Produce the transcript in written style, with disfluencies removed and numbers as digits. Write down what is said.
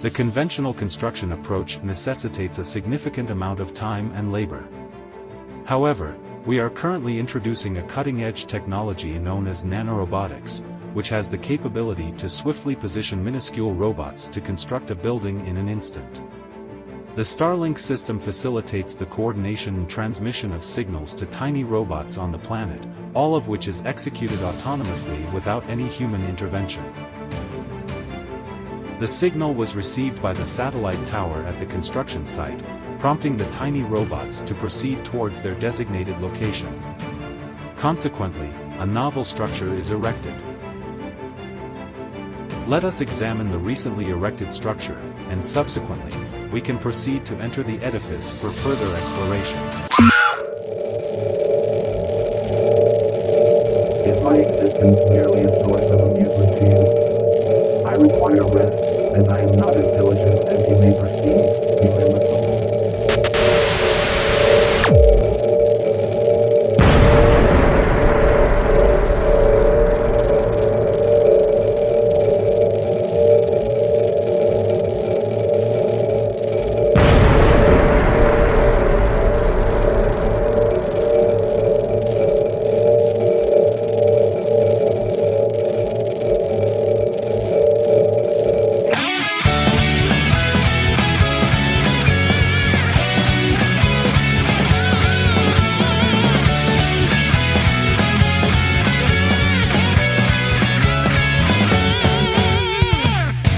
The conventional construction approach necessitates a significant amount of time and labor. However, we are currently introducing a cutting-edge technology known as nanorobotics, which has the capability to swiftly position minuscule robots to construct a building in an instant. The Starlink system facilitates the coordination and transmission of signals to tiny robots on the planet, all of which is executed autonomously without any human intervention. The signal was received by the satellite tower at the construction site, prompting the tiny robots to proceed towards their designated location. Consequently, a novel structure is erected. Let us examine the recently erected structure, and subsequently, we can proceed to enter the edifice for further exploration.